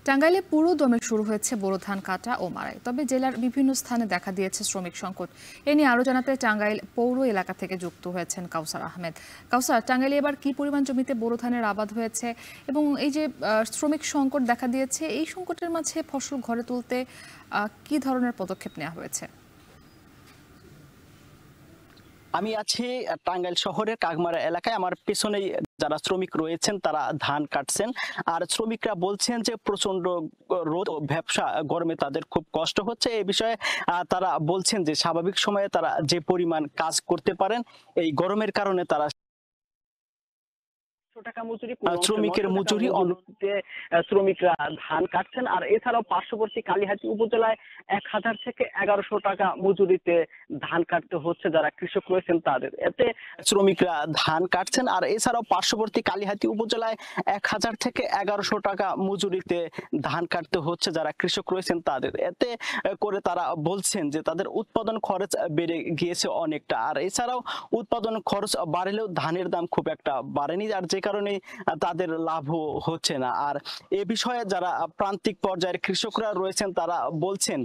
টাঙ্গাইলে পুরো দমে শুরু হয়েছে বোরো ধান কাটা ও মাড়াই, তবে জেলার বিভিন্ন স্থানে দেখা দিয়েছে শ্রমিক সংকট। এ নিয়ে আরো জানাতে টাঙ্গাইল পৌর এলাকা থেকে যুক্ত হয়েছেন কাউসার আহমেদ। কাউসার, টাঙ্গাইলে এবার কি পরিমাণ জমিতে বোরো ধানের আবাদ হয়েছে এবং এই যে শ্রমিক সংকট দেখা দিয়েছে, এই সংকটের মাঝে ফসল ঘরে তুলতে কি ধরনের পদক্ষেপ নেওয়া হয়েছে? আমি আছি টাঙ্গাইল শহরের কাকমারা এলাকায়। আমার পেছনেই যারা শ্রমিক রয়েছেন তারা ধান কাটছেন, আর শ্রমিকরা বলছেন যে প্রচন্ড রোদ ও ভ্যাপসা গরমে তাদের খুব কষ্ট হচ্ছে। এই বিষয়ে তারা বলছেন যে স্বাভাবিক সময়ে তারা যে পরিমাণ কাজ করতে পারেন, এই গরমের কারণে তারা টাকা মজুরি শ্রমিকের মজুরি শ্রমিকরা ধান কাটছেন। আর এছাড়াও পার্শ্ববর্তী কালিহাতী উপজেলায় 1000 থেকে 1100 টাকা মজুরিতে ধান কাটতে হচ্ছে যারা কৃষক রয়েছেন তাদের। এতে শ্রমিকরা ধান কাটছেন, আর এছাড়াও পার্শ্ববর্তী কালিহাতী উপজেলায় 1000 থেকে 1100 টাকা মজুরিতে ধান কাটতে হচ্ছে যারা কৃষক রয়েছেন তাদের। এতে করে তারা বলছেন যে তাদের উৎপাদন খরচ বেড়ে গিয়েছে অনেকটা। আর এছাড়াও উৎপাদন খরচ বাড়লেও ধানের দাম খুব একটা বাড়েনি, আর যে কারণে তাদের লাভও হচ্ছে না। আর এ বিষয়ে যারা প্রান্তিক পর্যায়ের কৃষকরা রয়েছেন তারা বলছেন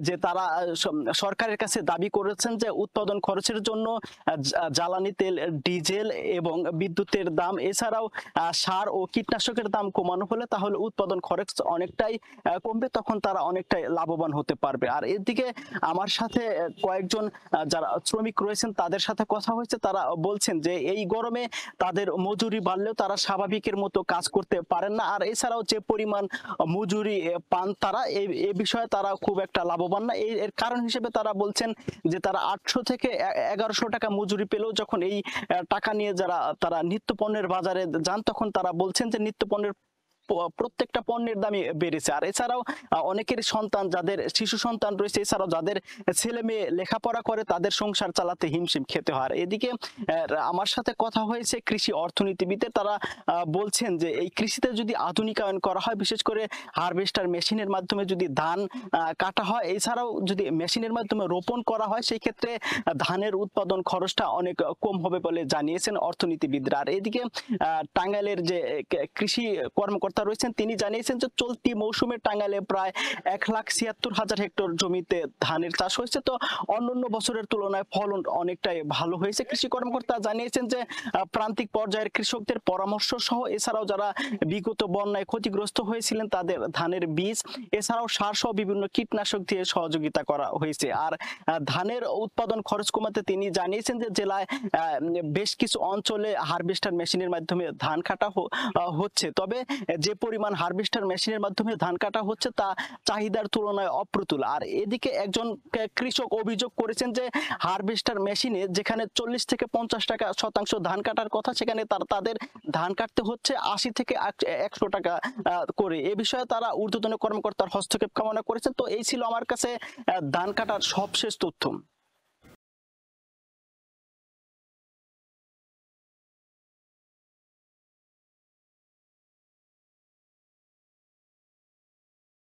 যে তারা সরকারের কাছে দাবি করেছেন যে উৎপাদন খরচের জন্য জ্বালানি তেল, ডিজেল এবং বিদ্যুতের দাম, এছাড়াও সার ও কীটনাশকের দাম কমানো হলে তাহলে উৎপাদন খরচ অনেকটাই কমবে, তখন তারা অনেকটাই লাভবান হতে পারবে। আর এদিকে আমার সাথে কয়েকজন যারা শ্রমিক রয়েছেন তাদের সাথে কথা হয়েছে, তারা বলছেন যে এই গরমে তাদের মজুরি বাড়লেও তারা স্বাভাবিকের মতো কাজ করতে পারেন না। আর এছাড়াও যে পরিমাণ মজুরি পান তারা এই বিষয়ে তারা খুব একটা লাভবান না। এর কারণ হিসেবে তারা বলছেন যে তারা 800 থেকে 1100 টাকা মজুরি পেলেও যখন এই টাকা নিয়ে তারা নিত্য পণ্যের বাজারে যান, তখন তারা বলছেন যে নিত্য পণ্যের প্রত্যেকটা পণ্যের দামই বেড়েছে। আর এছাড়াও অনেকের সন্তান, যাদের শিশু সন্তান রয়েছে, এছাড়াও যাদের ছেলে মেয়ে লেখাপড়া করে, তাদের সংসার চালাতে হিমশিম খেতে হয়। এদিকে আমার সাথে কথা হয়েছে কৃষি অর্থনীতিবিদের, তারা বলছেন যে এই কৃষিতে যদি আধুনিকায়ন করা হয়, বিশেষ করে হারভেস্টার মেশিনের মাধ্যমে যদি ধান কাটা হয়, এছাড়াও যদি মেশিনের মাধ্যমে রোপণ করা হয়, সেই ক্ষেত্রে ধানের উৎপাদন খরচটা অনেক কম হবে বলে জানিয়েছেন অর্থনীতিবিদরা। আর এদিকে টাঙ্গাইলের যে কৃষি কর্মকর্তা রয়েছেন তিনি জানিয়েছেন যে চলতি মৌসুমে টাঙ্গাইলে প্রায় 1,76,000 হেক্টর জমিতে ধানের চাষ হয়েছে। তো অন্যান্য বছরের তুলনায় ফলন অনেকটাই ভালো হয়েছে। কৃষি কর্মকর্তা জানিয়েছেন যে প্রান্তিক পর্যায়ের কৃষকদের পরামর্শ সহ এছাড়াও যারা বিগত বন্যায় ক্ষতিগ্রস্ত হয়েছিলেন তাদের ধানের বীজ, এছাড়াও সার সহ বিভিন্ন কীটনাশক দিয়ে সহযোগিতা করা হয়েছে। আর ধানের উৎপাদন খরচ কমাতে তিনি জানিয়েছেন যে জেলায় বেশ কিছু অঞ্চলে হারভেস্টার মেশিনের মাধ্যমে ধান কাটা হচ্ছে, তবে যে পরিমাণ হারভেস্টার মেশিনের মাধ্যমে ধান কাটা হচ্ছে তা চাহিদার তুলনায় অপ্রতুল। আর এদিকে একজন কৃষক অভিযোগ করেছেন যে হারভেস্টার মেশিনে যেখানে 40 থেকে 50 টাকা শতাংশ ধান কাটার কথা, সেখানে তাদের ধান কাটতে হচ্ছে 80 থেকে 100 টাকা করে। এ বিষয়ে তারা ঊর্ধ্বতন কর্মকর্তার হস্তক্ষেপ কামনা করেছেন। তো এই ছিল আমার কাছে ধান কাটার সবশেষ তথ্য।